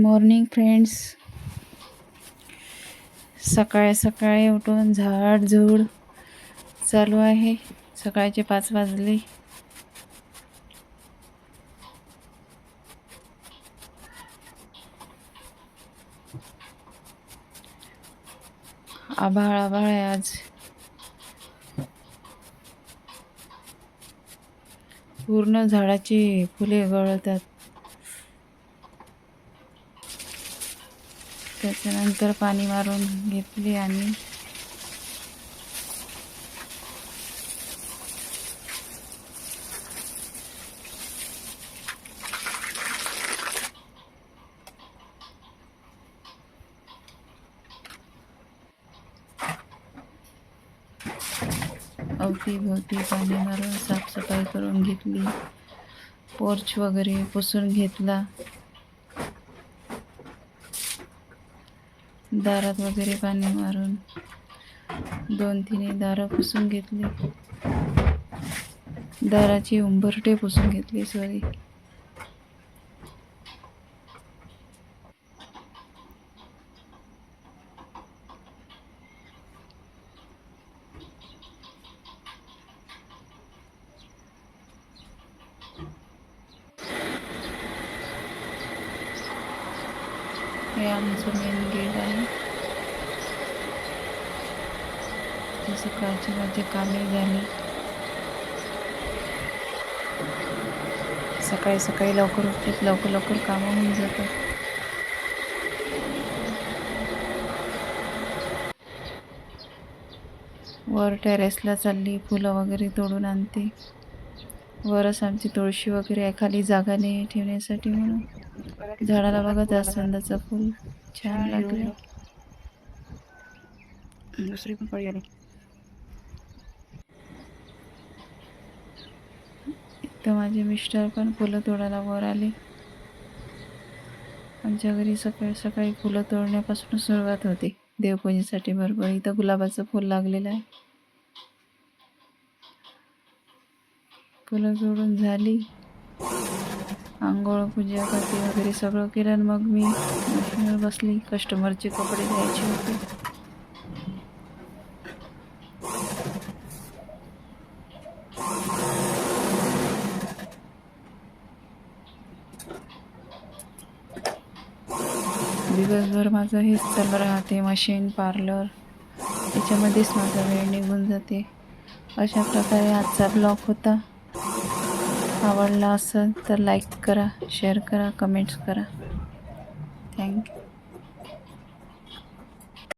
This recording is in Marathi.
मॉर्निंग फ्रेंड्स, सकाळी सकाळी उठून झाडझूड चालू आहे. सकाळचे 5 वाजले. आभाळ आभाळ आहे आज. पूर्ण झाडाची फुले गळतात. त्याच्यानंतर पाणी मारून घेतले आणि अवतीभोवती पाणी मारून साफसफाई करून घेतली. पोर्च वगैरे पुसून घेतला. दारात वगैरे पाणी मारून 2-3 दारं पुसून घेतली. दाराची उंबरटे पुसून घेतली. सॉरी, हे आमचं मेन गेट आहे. सकाळची माझी कामे झाली. सकाळी सकाळी लवकर उठतात, लवकर लवकर कामं होऊन जातात. वर टेरेसला चालली, फुलं वगैरे तोडून आणते. वरच आमची तुळशी वगैरे आहे, खाली जागा नाही ठेवण्यासाठी म्हणून. झाडाला बघा जास्वंदाचं फूल छान लागलं. दुसरी पण कळी आली. तर माझे मिस्टर पण फुलं तोडायला वर आले. आमच्या घरी सकाळी सकाळी फुलं तोडण्यापासून सुरुवात होते देवपूजेसाठी. बरोबर इथं गुलाबाचं फूल लागलेलं आहे. फुलं तोडून झाली. आंघोळ पूजा करते वगैरे सगळं केलं. मग मी मशीनवर बसली. कस्टमरचे कपडे द्यायचे होते. दिवसभर माझं हेच चालू राहते, मशीन, पार्लर, याच्यामध्येच माझा वेळ निघून जाते. अशा प्रकारे आजचा ब्लॉग होता. आवडला असेल तर लाईक करा, शेअर करा, कमेंट्स करा. थँक्यू.